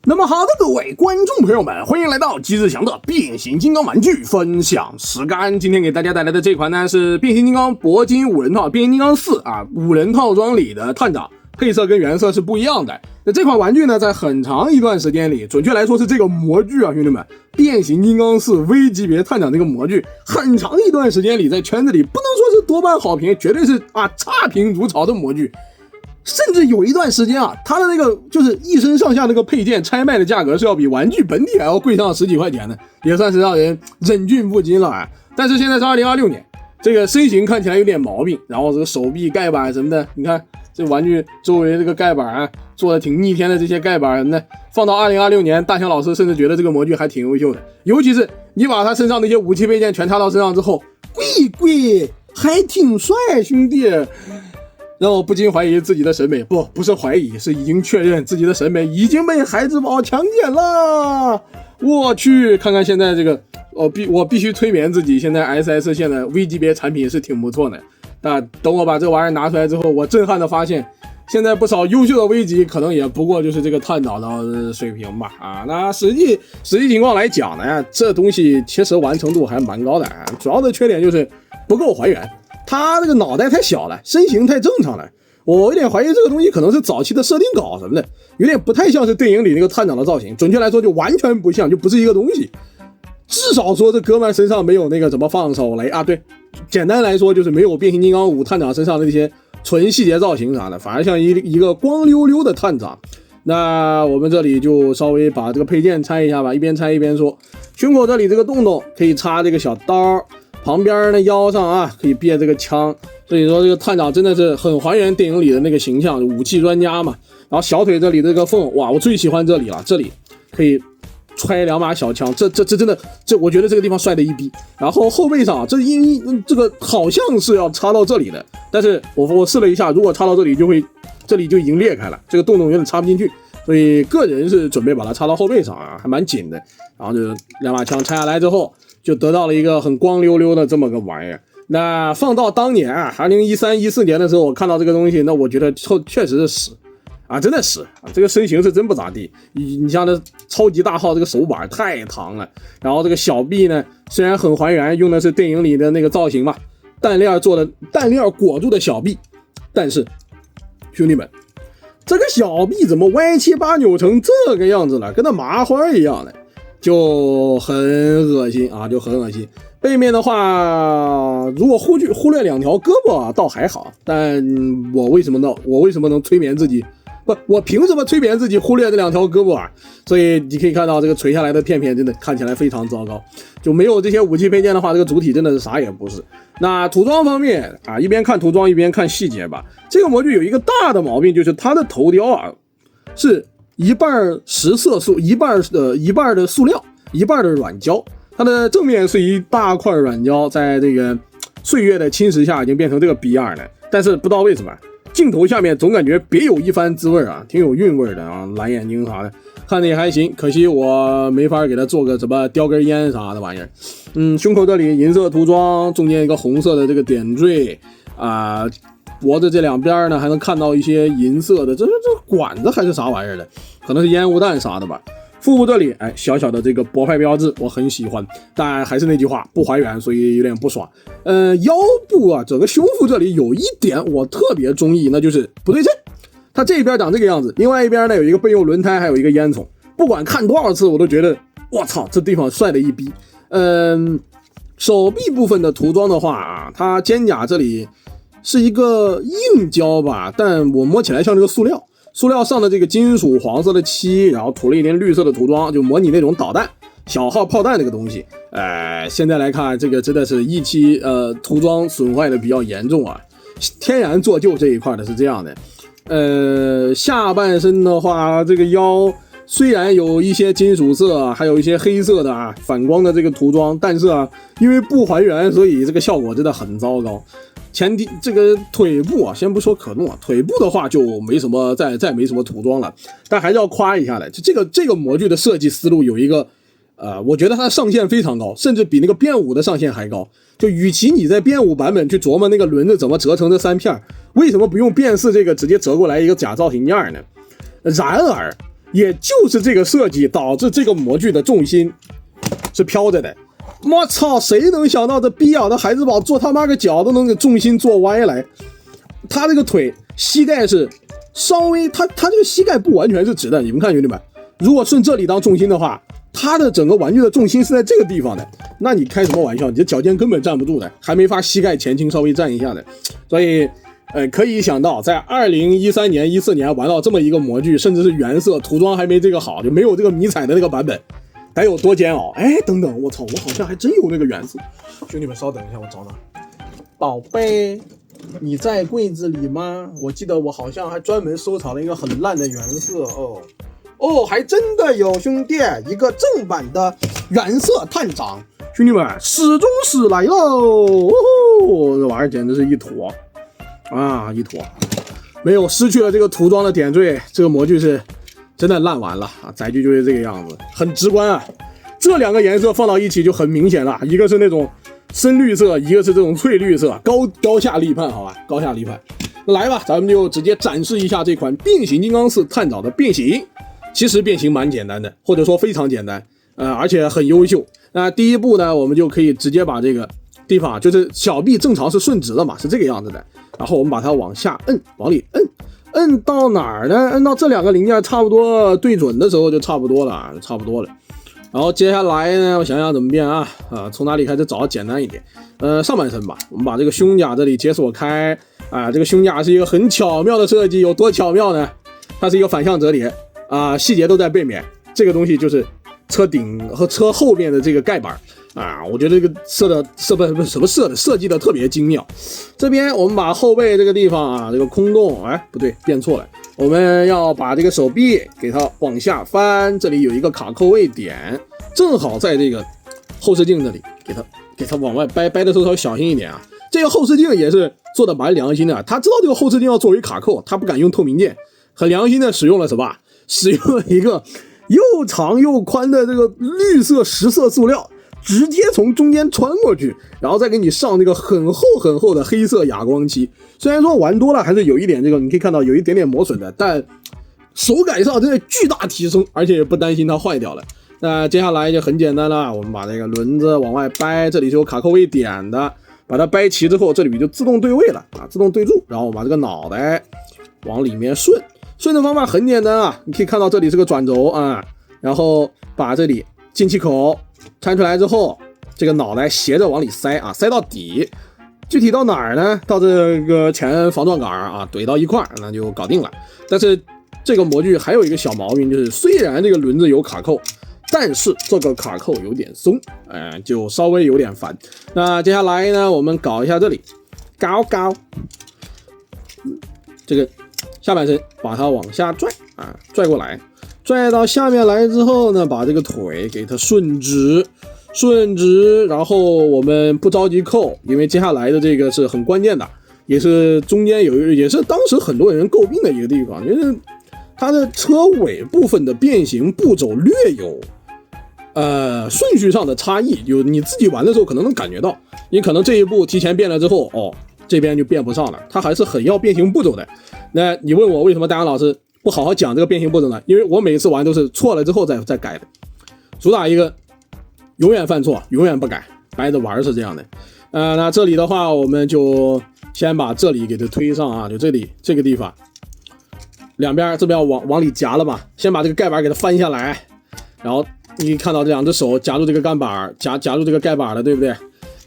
那么好的，各位观众朋友们，欢迎来到机智强的变形金刚玩具分享时间。今天给大家带来的这款呢是变形金刚铂金5人套变形金刚45人套装里的探长，配色跟原色是不一样的。那这款玩具呢，在很长一段时间里，准确来说是这个模具啊，兄弟们，变形金刚4 V 级别探长这个模具，很长一段时间里在圈子里不能说是多半好评，绝对是差评如潮的模具。甚至有一段时间它的那个就是一身上下那个配件拆卖的价格是要比玩具本体还要贵上10几块钱的，也算是让人忍俊不禁了但是现在是2026年，这个身形看起来有点毛病，然后这个手臂盖板什么的，你看这玩具周围这个盖板做的挺逆天的，这些盖板什么的，放到2026年，大强老师甚至觉得这个模具还挺优秀的。尤其是你把他身上那些武器配件全插到身上之后，贵还挺帅，兄弟。让我不禁怀疑自己的审美，不是怀疑，是已经确认自己的审美已经被孩之宝强奸了。我去看看现在这个，我必须催眠自己，现在 SS 线的 V 级别产品是挺不错的。但等我把这玩意儿拿出来之后，我震撼的发现，现在不少优秀的 V 级可能也不过就是这个探长的水平吧。那实际情况来讲呢，这东西其实完成度还蛮高的主要的缺点就是不够还原。他这个脑袋太小了，身形太正常了，我有点怀疑这个东西可能是早期的设定稿什么的，有点不太像是电影里那个探长的造型，准确来说就完全不像，就不是一个东西。至少说这哥们身上没有那个怎么放手雷对，简单来说就是没有变形金刚5探长身上的那些纯细节造型啥的，反而像一个光溜溜的探长。那我们这里就稍微把这个配件拆一下吧，一边拆一边说。胸口这里这个洞可以插这个小刀，旁边呢腰上可以别这个枪，所以说这个探长真的是很还原电影里的那个形象，武器专家嘛。然后小腿这里这个缝，哇，我最喜欢这里了，这里可以揣2把小枪，这真的，我觉得这个地方帅的一逼。然后后背上这个好像是要插到这里的，但是我试了一下，如果插到这里这里就已经裂开了，这个洞有点插不进去，所以个人是准备把它插到后背上还蛮紧的。然后就2把枪拆下来之后，就得到了一个很光溜溜的这么个玩意儿。那放到当年2013、14年的时候，我看到这个东西，那我觉得确实是屎真的屎这个身形是真不咋地。你像这超级大号这个手板太长了，然后这个小臂呢，虽然很还原，用的是电影里的那个造型嘛，弹链裹住的小臂，但是兄弟们，这个小臂怎么歪七八扭成这个样子了，跟那麻花一样的，就很恶心就很恶心。背面的话，如果忽略2条胳膊倒还好，但我为什么能催眠自己？我凭什么催眠自己忽略这2条胳膊所以你可以看到这个垂下来的片真的看起来非常糟糕，就没有这些武器配件的话，这个主体真的是啥也不是。那涂装方面一边看涂装一边看细节吧。这个模具有一个大的毛病，就是它的头雕是一半实色塑，一半的塑料，一半的软胶。它的正面是一大块软胶，在这个岁月的侵蚀下已经变成这个逼样了，但是不知道为什么镜头下面总感觉别有一番滋味挺有韵味的蓝眼睛啥的，看着也还行。可惜我没法给它做个什么叼根烟啥的玩意儿。胸口这里银色涂装，中间一个红色的这个点缀脖子这2边呢还能看到一些银色的，这管子还是啥玩意儿的，可能是烟雾弹啥的吧。腹部这里小小的这个博派标志我很喜欢，但还是那句话，不还原，所以有点不爽。腰部整个胸腹这里有一点我特别中意，那就是不对称。它这边长这个样子，另外一边呢有一个备用轮胎，还有一个烟囱。不管看多少次我都觉得我操，这地方帅的一逼。手臂部分的涂装的话它肩胛这里是一个硬胶吧，但我摸起来像这个塑料上的这个金属黄色的漆，然后涂了一点绿色的涂装，就模拟那种导弹小号炮弹这个东西。现在来看这个真的是一期涂装损坏的比较严重天然做旧这一块的是这样的。下半身的话，这个腰虽然有一些金属色，还有一些黑色的反光的这个涂装，但是因为不还原，所以这个效果真的很糟糕。这个腿部先不说可弄腿部的话就没什么再没什么涂装了，但还是要夸一下的。就这个模具的设计思路有一个我觉得它的上限非常高，甚至比那个变5的上限还高。就与其你在变5版本去琢磨那个轮子怎么折成这3片，为什么不用变4这个直接折过来一个假造型件呢？然而也就是这个设计导致这个模具的重心是飘着的。我操，谁能想到这逼养的孩之宝做他妈个脚都能给重心做歪来？他这个腿膝盖是稍微，他这个膝盖不完全是直的，你们看兄弟们，如果顺这里当重心的话，他的整个玩具的重心是在这个地方的，那你开什么玩笑？你的脚尖根本站不住的，还没法膝盖前倾稍微站一下的。所以可以想到在2013年14年玩到这么一个模具，甚至是原色涂装还没这个好，就没有这个迷彩的那个版本，得有多煎熬。哎，等等，我操，我好像还真有那个原色。兄弟们稍等一下，我找找。宝贝，你在柜子里吗？我记得我好像还专门收藏了一个很烂的原色哦，还真的有兄弟，一个正版的原色探长。兄弟们，始终是来喽！这玩意儿简直是一坨啊，一坨，没有失去了这个涂装的点缀，这个模具是真的烂完了啊！载具就是这个样子，很直观啊。这两个颜色放到一起就很明显了，一个是那种深绿色，一个是这种翠绿色，高下立判，好吧，高下立判。来吧，咱们就直接展示一下这款变形金刚4探长的变形。其实变形蛮简单的，或者说非常简单，而且很优秀。那第一步呢，我们就可以直接把这个地方，就是小臂正常是顺直的嘛，是这个样子的。然后我们把它往下摁，往里摁到哪儿呢？摁到这两个零件差不多对准的时候就差不多了。然后接下来呢，我想想怎么变啊？从哪里开始找简单一点？上半身吧，我们把这个胸甲这里解锁开啊。这个胸甲是一个很巧妙的设计，有多巧妙呢？它是一个反向折叠啊，细节都在背面。这个东西就是车顶和车后面的这个盖板啊，我觉得这个设计的特别精妙。这边我们把后背这个地方啊，这个空洞，哎，不对，变错了。我们要把这个手臂给它往下翻，这里有一个卡扣位点，正好在这个后视镜这里，给它往外掰的时候稍微小心一点啊。这个后视镜也是做的蛮良心的，他知道这个后视镜要作为卡扣，他不敢用透明件，很良心的使用了什么？使用了一个又长又宽的这个绿色10色塑料，直接从中间穿过去，然后再给你上这个很厚的黑色哑光漆。虽然说玩多了还是有一点这个，你可以看到有一点点磨损的，但手感上真的巨大提升，而且也不担心它坏掉了。那接下来就很简单了，我们把这个轮子往外掰，这里是有卡扣位点的，把它掰齐之后，这里就自动对位了啊，自动对住，然后我把这个脑袋往里面顺的方法很简单啊，你可以看到这里是个转轴啊，然后把这里进气口拆出来之后，这个脑袋斜着往里塞啊，塞到底，具体到哪儿呢？到这个前防撞杆啊，怼到一块那就搞定了。但是这个模具还有一个小毛病，就是虽然这个轮子有卡扣，但是这个卡扣有点松，就稍微有点烦。那接下来呢，我们搞一下这里，搞这个下半身，把它往下拽啊，拽过来，拽到下面来之后呢，把这个腿给它顺直，然后我们不着急扣，因为接下来的这个是很关键的，也是中间也是当时很多人诟病的一个地方，就是它的车尾部分的变形步骤略有顺序上的差异，有你自己玩的时候可能能感觉到，你可能这一步提前变了之后，这边就变不上了，它还是很要变形步骤的。那你问我为什么大杨老师不好好讲这个变形步骤呢？因为我每次玩都是错了之后再改的，主打一个永远犯错永远不改，白着玩是这样的。那这里的话我们就先把这里给它推上啊，就这里这个地方两边这边要往里夹了嘛，先把这个盖板给它翻下来，然后你看到这两只手夹住这个盖板，夹住这个盖板了，对不对？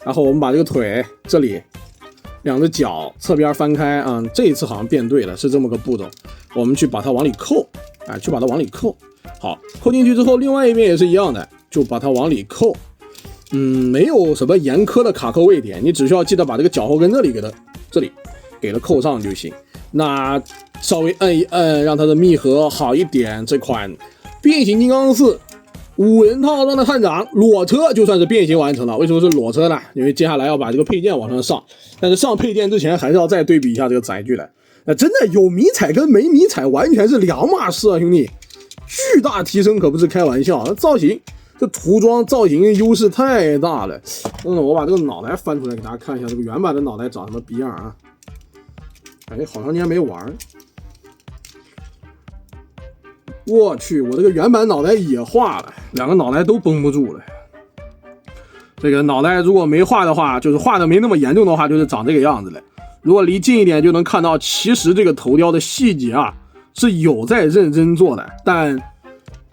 然后我们把这个腿这里两只脚侧边翻开啊，这一次好像变对了，是这么个步骤。我们去把它往里扣，好，扣进去之后，另外一边也是一样的，就把它往里扣。没有什么严苛的卡扣位点，你只需要记得把这个脚后跟这里给它扣上就行。那稍微摁一摁，让它的密合好一点。这款变形金刚4 5人套装的探长裸车就算是变形完成了。为什么是裸车呢？因为接下来要把这个配件往上上，但是上配件之前还是要再对比一下这个载具的。真的有迷彩跟没迷彩完全是两码事啊，兄弟！巨大提升可不是开玩笑。造型这涂装造型优势太大了。我把这个脑袋翻出来给大家看一下，这个原版的脑袋长什么逼样啊？好长时间没玩。我去，我这个原版脑袋也化了，两个脑袋都绷不住了。这个脑袋如果没化的话，就是化的没那么严重的话，就是长这个样子了。如果离近一点就能看到，其实这个头雕的细节啊是有在认真做的，但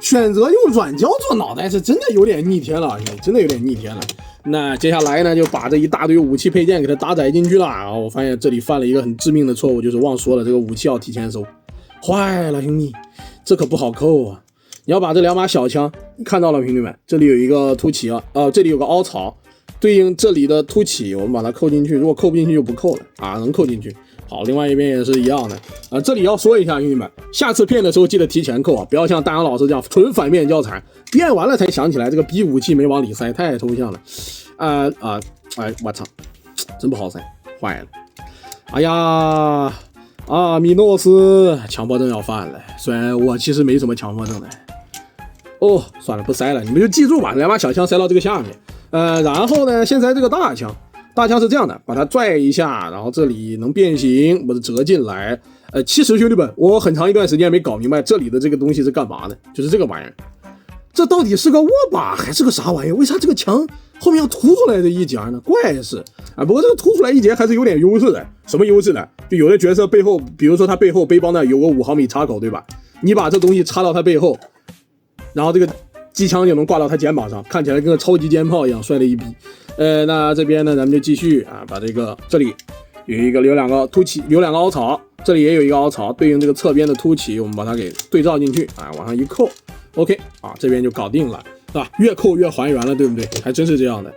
选择用软胶做脑袋是真的有点逆天了，真的有点逆天了。那接下来呢，就把这一大堆武器配件给它搭载进去了。然后我发现这里犯了一个很致命的错误，就是忘说了这个武器要提前收。坏了，兄弟，这可不好扣啊！你要把这两把小枪看到了，兄弟们，这里有一个凸起啊，这里有个凹槽，对应这里的凸起，我们把它扣进去。如果扣不进去就不扣了啊，能扣进去。好，另外一边也是一样的这里要说一下，兄弟们，下次骗的时候记得提前扣啊，不要像大杨老师这样纯反面教材，变完了才想起来这个逼武器没往里塞，太抽象了。我操，真不好塞，坏了。哎呀！米诺斯强迫症要犯了，虽然我其实没什么强迫症的。算了，不塞了，你们就记住吧，两把小枪塞到这个下面。然后呢，现在这个大枪是这样的，把它拽一下，然后这里能变形，把它折进来。其实兄弟们，我很长一段时间没搞明白这里的这个东西是干嘛的，就是这个玩意儿，这到底是个握把还是个啥玩意儿？为啥这个枪后面要凸出来这一截呢？怪事啊！不过这个凸出来一截还是有点优势的。什么优势呢？就有的角色背后，比如说他背后背包那有个5毫米插口，对吧？你把这东西插到他背后，然后这个机枪就能挂到他肩膀上，看起来跟个超级肩炮一样，帅的一逼。那这边呢，咱们就继续把这个这里有两个凸起，有两个凹槽，这里也有一个凹槽，对应这个侧边的凸起，我们把它给对照进去往上一扣 ，OK 这边就搞定了，是吧？越扣越还原了，对不对？还真是这样的。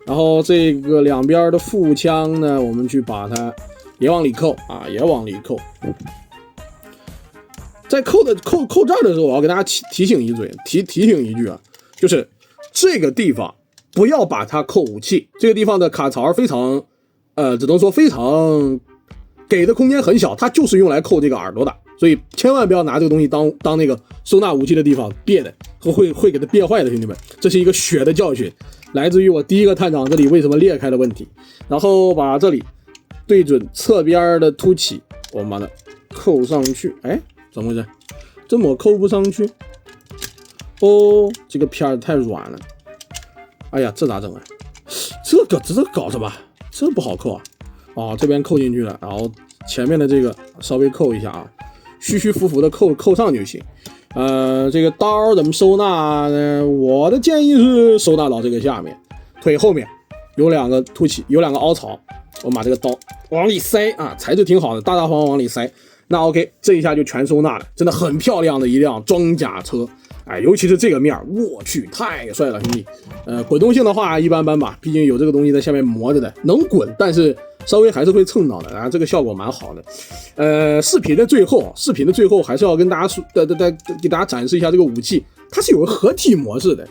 然后这个两边的副枪呢，我们去把它也往里扣也往里扣。在扣这儿的时候，我要给大家提醒一嘴，提醒一句就是这个地方不要把它扣武器，这个地方的卡槽非常只能说非常给的空间很小，它就是用来扣这个耳朵的，所以千万不要拿这个东西当那个收纳武器的地方别的，会给它别坏的，兄弟们，这是一个血的教训，来自于我第一个探长这里为什么裂开的问题。然后把这里对准侧边的凸起，我们把它扣上去。怎么回事？这么扣不上去？这个片儿太软了。哎呀，这咋整啊？这搞什么？这不好扣这边扣进去了，然后前面的这个稍微扣一下虚虚浮浮的扣上就行。这个刀怎么收纳呢？我的建议是收纳到这个下面，腿后面有两个凸起，有两个凹槽，我们把这个刀往里塞材质挺好的，大大方方往里塞。那 OK， 这一下就全收纳了，真的很漂亮的一辆装甲车。尤其是这个面，我去，太帅了，兄弟。滚动性的话一般般吧，毕竟有这个东西在下面磨着的，能滚，但是稍微还是会蹭到的这个效果蛮好的。视频的最后还是要跟大家给大家展示一下这个武器，它是有个合体模式的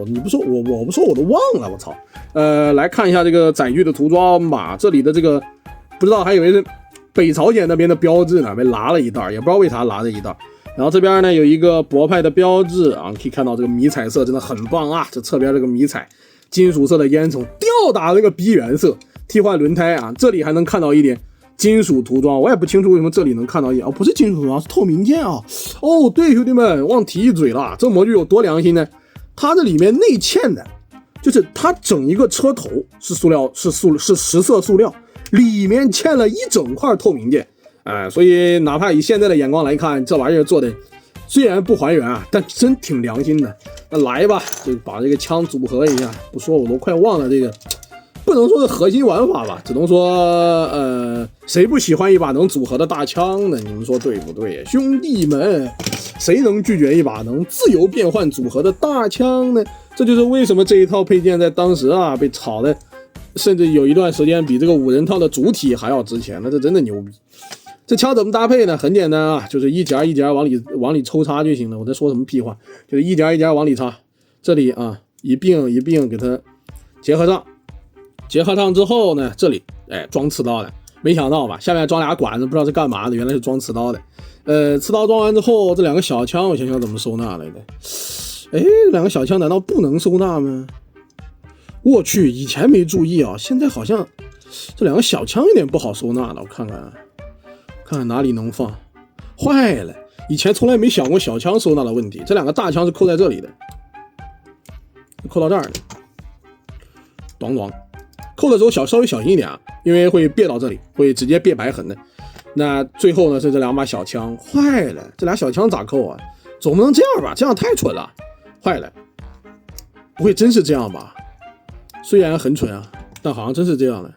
你不说我不说我都忘了，我操。来看一下这个载具的涂装吧，这里的这个不知道还以为是北朝鲜那边的标志呢，被拉了一袋，也不知道为啥拉这一袋。然后这边呢有一个博派的标志可以看到这个迷彩色真的很棒这侧边这个迷彩金属色的烟囱吊打这个逼原色，替换轮胎这里还能看到一点金属涂装，我也不清楚为什么这里能看到一点不是金属涂装，是透明件对，兄弟们忘提一嘴了，这模具有多良心呢？它这里面内嵌的就是它整一个车头是塑料，是实色塑料，里面嵌了一整块透明件。所以哪怕以现在的眼光来看，这玩意儿做的虽然不还原但真挺良心的。那来吧，就把这个枪组合一下，不说我都快忘了这个，不能说是核心玩法吧，只能说谁不喜欢一把能组合的大枪呢？你们说对不对，兄弟们？谁能拒绝一把能自由变换组合的大枪呢？这就是为什么这一套配件在当时被炒的，甚至有一段时间比这个5人套的主体还要值钱，那这真的牛逼。这枪怎么搭配呢？很简单就是一节一节往里抽插就行了。我在说什么屁话？就是一节一节往里插，这里一并给它结合上。结合上之后呢，这里装刺刀的，没想到吧？下面装俩管子，不知道是干嘛的，原来是装刺刀的。刺刀装完之后，这两个小枪我想想怎么收纳来的。两个小枪难道不能收纳吗？我去，以前没注意现在好像这两个小枪有点不好收纳了。我看看哪里能放。坏了，以前从来没想过小枪收纳的问题，这两个大枪是扣在这里的，扣到这儿的，咚咚，扣的时候稍微小心一点啊，因为会别到这里，会直接别白痕的。那最后呢是这两把小枪坏了，这俩小枪咋扣啊？总不能这样吧？这样太蠢了，坏了，不会真是这样吧？虽然很蠢啊，但好像真是这样的。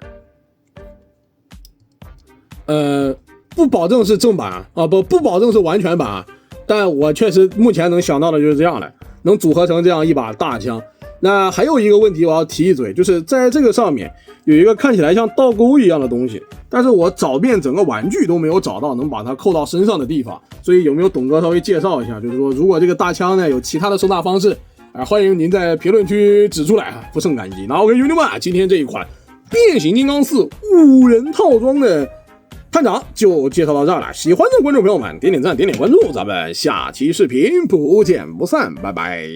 不保证是正版啊，不保证是完全版，但我确实目前能想到的就是这样的，能组合成这样一把大枪。那还有一个问题我要提一嘴，就是在这个上面有一个看起来像倒钩一样的东西，但是我找遍整个玩具都没有找到能把它扣到身上的地方，所以有没有董哥稍微介绍一下，就是说如果这个大枪呢有其他的收纳方式欢迎您在评论区指出来啊，不胜感激。那 OK 兄弟们，今天这一款变形金刚4 5人套装的探长就介绍到这儿了，喜欢的观众朋友们点点赞点点关注，咱们下期视频不见不散，拜拜。